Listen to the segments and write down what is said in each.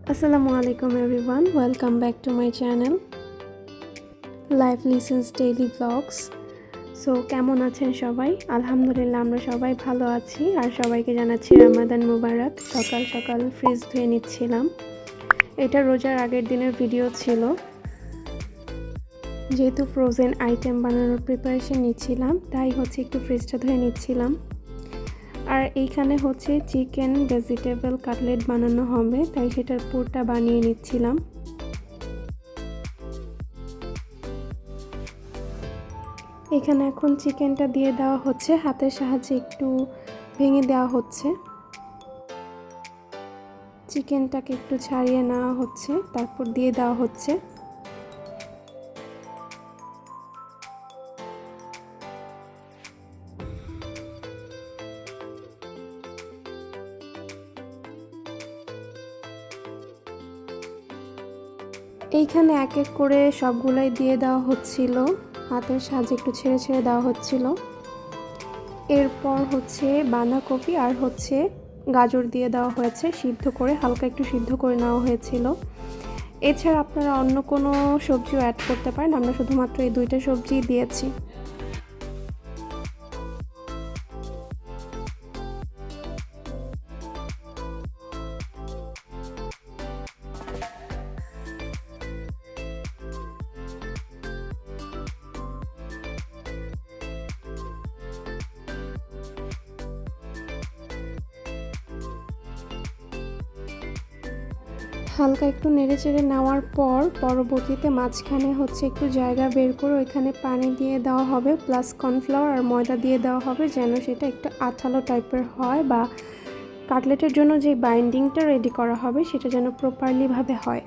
Assalamualaikum everyone, welcome back to my channel Life Lessons Daily Vlogs. So কেমন আছেন সবাই? আলহামদুলিল্লাহ আমরা সবাই ভালো আছি আর সবাইকে জানাচ্ছি রমাদান মুবারক। সকাল সকাল ফ্রিজ ধুয়ে নিচ্ছিলাম। এটা রোজার আগের দিনের ভিডিও ছিল। যেহেতু ফ্রোজেন আইটেম বানানোর প্রিপারেশন নিচ্ছিলাম তাই একটু ফ্রিজটা ধুয়ে নিচ্ছিলাম। আর এইখানে চিকেন ভেজিটেবল কাটলেট বানানো হবে, তাই সেটার পুরটা বানিয়ে নিচ্ছিলাম। এখানে এখন চিকেনটা দিয়ে দেওয়া হচ্ছে, হাতের সাহায্যে একটু ভেঙে দেওয়া হচ্ছে। চিকেনটাকে একটু ছাড়িয়ে নেওয়া হচ্ছে, তারপর দিয়ে দেওয়া হচ্ছে। এইখানে এক এক করে সবগুলাই দিয়ে দেওয়া হচ্ছিল, হাতের সাহায্যে একটু ছেড়ে ছেড়ে দেওয়া হচ্ছিল। এরপর বাঁধাকপি আর গাজর দিয়ে দেওয়া হয়েছে, সিদ্ধ করে হালকা একটু সিদ্ধ করে নেওয়া হয়েছিল। এছাড়া আপনারা অন্য কোনো সবজিও অ্যাড করতে পারেন, আমরা শুধুমাত্র এই দুইটা সবজি দিয়েছি। হালকা একটু নেড়েচেড়ে নেওয়ার পর পরবর্তীতে মাঝখানে একটু জায়গা বের করে ওইখানে পানি দিয়ে দেওয়া হবে, প্লাস কর্নফ্লাওয়ার আর ময়দা দিয়ে দেওয়া হবে, যেন সেটা একটু আঠালো টাইপের হয় বা কাটলেটের জন্য যে বাইন্ডিংটা রেডি করা হবে সেটা যেন প্রপারলিভাবে হয়।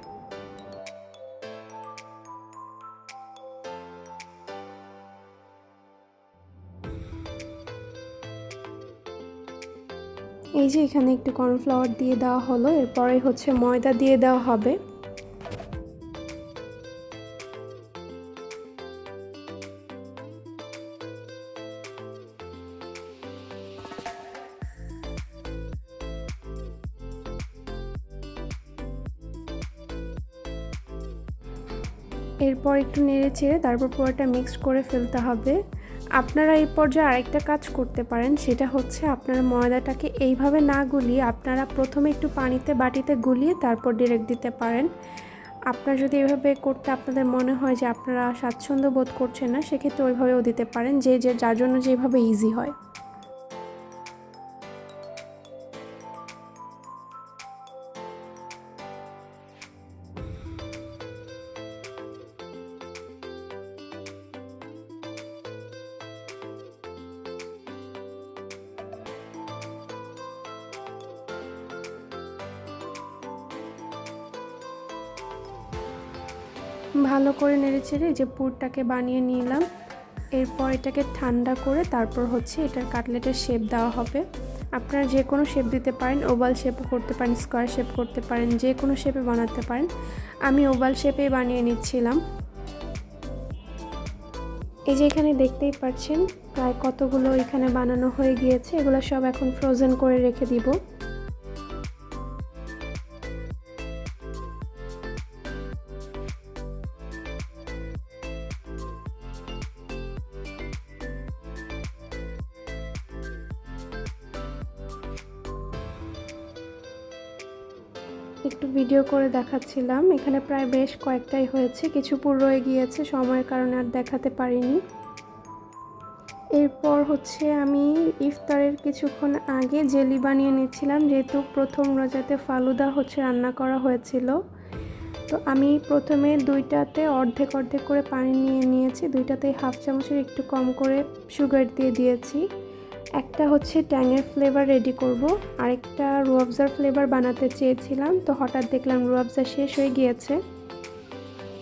এই যে এখানে একটু কর্নফ্লাওয়ার দিয়ে দেওয়া হলো, এরপরে ময়দা দিয়ে দেওয়া হবে। এরপর একটু নেড়ে চেড়ে তারপর পুরোটা মিক্স করে ফেলতে হবে। আপনারা এই পর্যায়ে আরেকটা কাজ করতে পারেন, সেটা আপনারা ময়দাটাকে এইভাবে না গুলিয়ে আপনারা প্রথমে একটু পানিতে বাটিতে গুলিয়ে তারপর ডিরেক্ট দিতে পারেন। আপনারা যদি এভাবে করতে আপনাদের মনে হয় যে আপনারা স্বাচ্ছন্দ্য বোধ করছেন না, সেক্ষেত্রে ওইভাবেও দিতে পারেন, যার জন্য যেভাবে ইজি হয়। ভালো করে নেড়েচেড়ে যে পুরটাকে বানিয়ে নিলাম। এরপর এটাকে ঠান্ডা করে তারপর এটার কাটলেটের শেপ দেওয়া হবে। আপনারা যে কোনো শেপ দিতে পারেন, ওভাল শেপও করতে পারেন, স্কোয়ার শেপ করতে পারেন, যে কোনো শেপে বানাতে পারেন। আমি ওভাল শেপেই বানিয়ে নিচ্ছিলাম। এই যে এখানে দেখতেই পাচ্ছেন প্রায় কতগুলো এখানে বানানো হয়ে গিয়েছে, এগুলো সব এখন ফ্রোজেন করে রেখে দিব। একটু ভিডিও করে দেখাচ্ছিলাম, এখানে প্রায় বেশ কয়েকটাই হয়েছে, কিছু পুর রয়ে গিয়েছে, সময়ের কারণে আর দেখাতে পারিনি। এরপর আমি ইফতারের কিছুক্ষণ আগে জেলি বানিয়ে নিচ্ছিলাম, যেহেতু প্রথম রোজাতে ফালুদা রান্না করা হয়েছিল। তো আমি প্রথমে দুইটাতে অর্ধেক অর্ধেক করে পানি নিয়েছি, দুইটাতেই হাফ চামচের একটু কম করে সুগার দিয়ে দিয়েছি। একটা ট্যাঙের ফ্লেভার রেডি করব, আরেকটা রুয়াবজার ফ্লেভার বানাতে চেয়েছিলাম, তো হঠাৎ দেখলাম রুয়াবজা শেষ হয়ে গিয়েছে।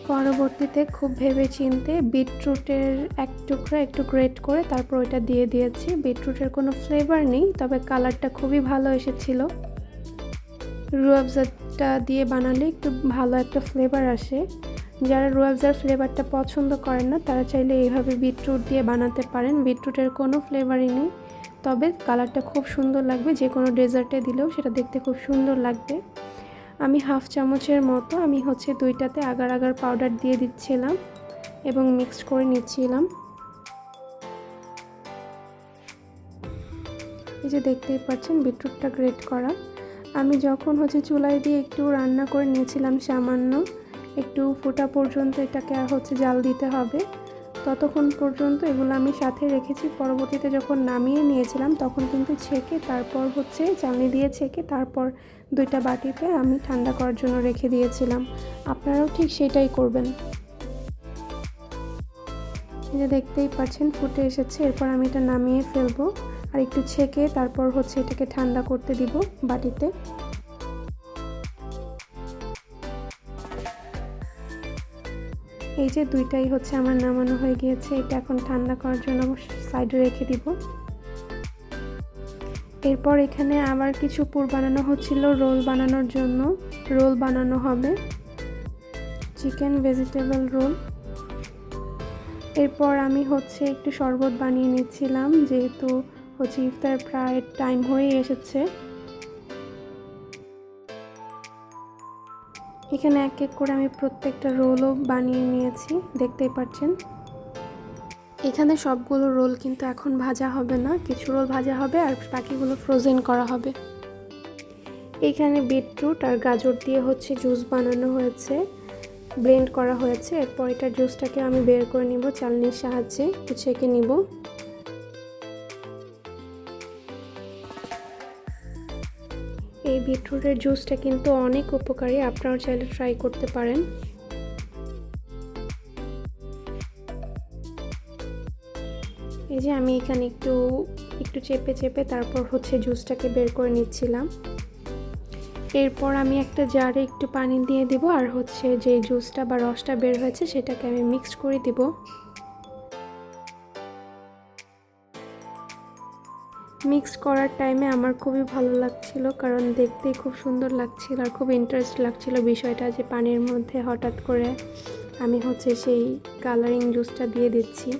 পরবর্তীতে খুব ভেবে চিন্তে বিটরুটের এক টুকরা একটু গ্রেট করে তারপর ওইটা দিয়ে দিয়েছি। বিটরুটের কোনো ফ্লেভার নেই, তবে কালারটা খুবই ভালো এসেছিল। রুয়াবজাটা দিয়ে বানালে একটু ভালো একটা ফ্লেভার আসে। যারা রুয়াবজার ফ্লেভারটা পছন্দ করেন না তারা চাইলে এইভাবে বিটরুট দিয়ে বানাতে পারেন। বিটরুটের কোনো ফ্লেভারই নেই, তবে কালারটা খুব সুন্দর লাগবে, যে কোনো ডেজার্টে দিলেও সেটা দেখতে খুব সুন্দর লাগবে। আমি হাফ চামচের মতো আমি হচ্ছে দুইটাতে আগার আগার পাউডার দিয়ে দিচ্ছিলাম এবং মিক্সড করে নিচ্ছিলাম। এই যে দেখতেই পাচ্ছেন বিটরুটটা গ্রেট করা। আমি যখন হচ্ছে চুলায় দিয়ে একটু রান্না করে নিয়েছিলাম, সামান্য একটু ফোটা পর্যন্ত এটাকে হচ্ছে জাল দিতে হবে, ততক্ষণ পর্যন্ত এগুলো আমি সাথে রেখেছি। পরবর্তীতে যখন নামিয়ে নিয়েছিলাম তখন কিন্তু ছেঁকে তারপর হচ্ছে চালনি দিয়ে ছেঁকে তারপর দুইটা বাটিতে আমি ঠান্ডা করার জন্য রেখে দিয়েছিলাম। আপনারাও ঠিক সেটাই করবেন। এই যে দেখতেই পাচ্ছেন ফুটে এসেছে। এরপর আমি এটা নামিয়ে ফেলবো আর একটু ছেঁকে তারপর হচ্ছে এটাকে ঠান্ডা করতে দিব বাটিতে। এই যে দুইটাই হচ্ছে আমার নামানো হয়ে গিয়েছে। এটা এখন ঠান্ডা করার জন্য সাইডে রেখে দিব। এরপর এখানে আবার কিছু পুর বানানো হচ্ছিল রোল বানানোর জন্য। রোল বানানো হবে, চিকেন ভেজিটেবল রোল। এরপর আমি হচ্ছে একটু শরবত বানিয়ে নিচ্ছিলাম, যেহেতু হচ্ছে ইফতার প্রায় টাইম হয়ে এসেছে। এখানে এক এক করে আমি প্রত্যেকটা রোলও বানিয়ে নিয়েছি, দেখতেই পাচ্ছেন। এখানে সবগুলো রোল কিন্তু এখন ভাজা হবে না, কিছু রোল ভাজা হবে আর বাকিগুলো ফ্রোজেন করা হবে। এখানে বিটরুট আর গাজর দিয়ে হচ্ছে জুস বানানো হয়েছে, ব্লেন্ড করা হয়েছে। এরপর এটার জুসটাকে আমি বের করে নিব চালনির সাহায্যে, একটু ছেঁকে নিব। এই বিটরুটের জুসটা কিন্তু অনেক উপকারী, আপনারাও চাইলে ট্রাই করতে পারেন। এই যে আমি এখানে একটু চেপে চেপে তারপর হচ্ছে জুসটাকে বের করে নিচ্ছিলাম। এরপর আমি একটা জারে একটু পানি দিয়ে দিব আর হচ্ছে যে জুসটা বা রসটা বের হয়েছে সেটাকে আমি মিক্স করে দিব। মিক্স করার টাইমে আমার খুবই ভালো লাগছিল, কারণ দেখতেই খুব সুন্দর লাগছিল আর খুব ইন্টারেস্ট লাগছিল বিষয়টা, যে পানির মধ্যে হঠাৎ করে আমি হচ্ছে সেই কালারিং জুসটা দিয়ে দিচ্ছি।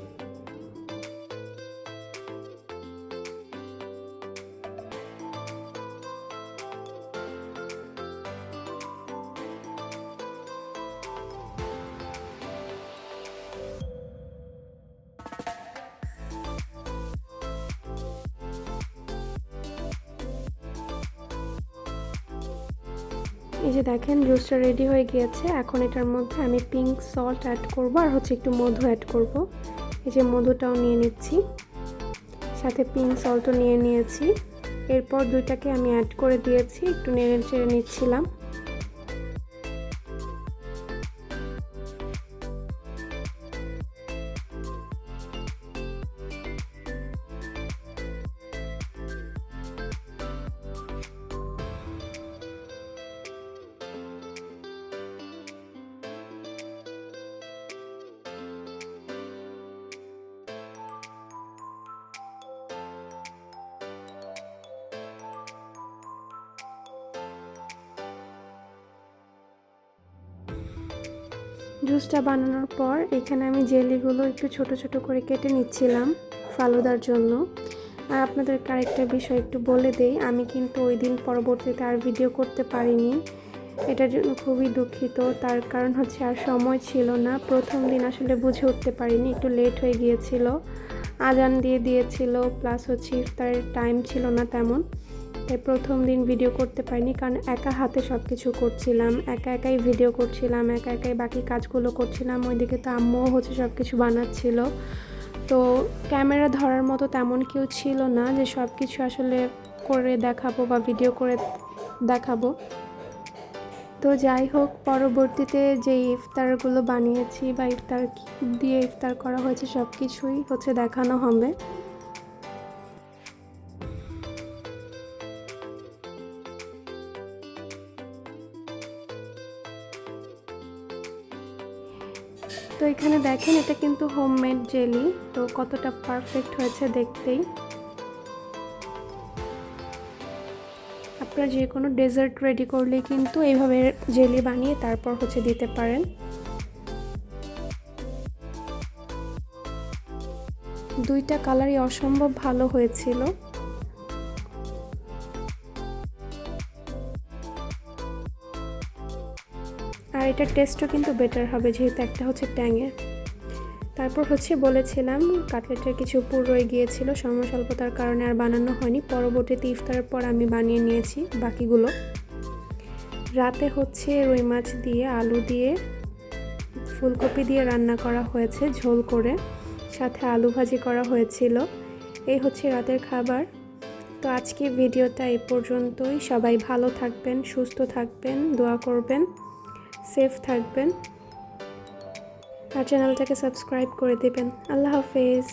এই যে দেখেন জুসটা রেডি হয়ে গিয়েছে। এখন এটার মধ্যে আমি পিঙ্ক সল্ট অ্যাড করব আর হচ্ছে একটু মধু অ্যাড করব। এই যে মধুটাও নিয়ে নিচ্ছি, সাথে পিঙ্ক সল্টও নিয়ে নিয়েছি। এরপর দুইটাকে আমি অ্যাড করে দিয়েছি, একটু নেড়ে চেড়ে নিচ্ছিলাম। জুসটা বানানোর পর এখানে আমি জেলিগুলো একটু ছোট ছোট করে কেটে নিচ্ছিলাম ফালুদার জন্য। আর আপনাদেরকে আরেকটা বিষয় একটু বলে দেই, আমি কিন্তু ওই দিন পরবর্তীতে আর ভিডিও করতে পারিনি, এটার জন্য খুবই দুঃখিত। তার কারণ হচ্ছে আর সময় ছিল না, প্রথম দিন আসলে বুঝে উঠতে পারিনি, একটু লেট হয়ে গিয়েছিল, আজান দিয়ে দিয়েছিল, প্লাস হচ্ছে ইফতারের টাইম ছিল না তেমন, তাই প্রথম দিন ভিডিও করতে পারিনি। কারণ একা হাতে সব কিছু করছিলাম, একা একাই ভিডিও করছিলাম, একা একাই বাকি কাজগুলো করছিলাম। ওইদিকে তো আম্মুও হচ্ছে সব কিছু বানাচ্ছিল, তো ক্যামেরা ধরার মতো তেমন কেউ ছিল না যে সব কিছু আসলে করে দেখাবো বা ভিডিও করে দেখাবো। তো যাই হোক, পরবর্তীতে যে ইফতারগুলো বানিয়েছি বা ইফতার দিয়ে ইফতার করা হয়েছে সব কিছুই হচ্ছে দেখানো হবে। তো এখানে দেখেন এটা কিন্তু হোমমেড জেলি, তো কতটা পারফেক্ট হয়েছে দেখতেই। আপনারা যে কোনো ডেজার্ট রেডি করলে কিন্তু এইভাবে জেলি বানিয়ে তারপর হচ্ছে দিতে পারেন। দুইটা কালারই অসম্ভব ভালো হয়েছিল। আর এটার টেস্টও কিন্তু বেটার হবে, যেহেতু একটা হচ্ছে ট্যাঙের। তারপর হচ্ছে বলেছিলাম কাটলেটের কিছু পুর রয়ে গিয়েছিল, সময় স্বল্পতার কারণে আর বানানো হয়নি। পরবর্তীতে ইফতারের পর আমি বানিয়ে নিয়েছি বাকিগুলো। রাতে হচ্ছে রুই মাছ দিয়ে, আলু দিয়ে, ফুলকপি দিয়ে রান্না করা হয়েছে ঝোল করে, সাথে আলু ভাজি করা হয়েছিল। এই হচ্ছে রাতের খাবার। তো আজকে ভিডিওটা এই পর্যন্তই। সবাই ভালো থাকবেন, সুস্থ থাকবেন, দোয়া করবেন, সেফ থাকবেন, আর চ্যানেলটাকে সাবস্ক্রাইব করে দেবেন। আল্লাহ হাফেজ।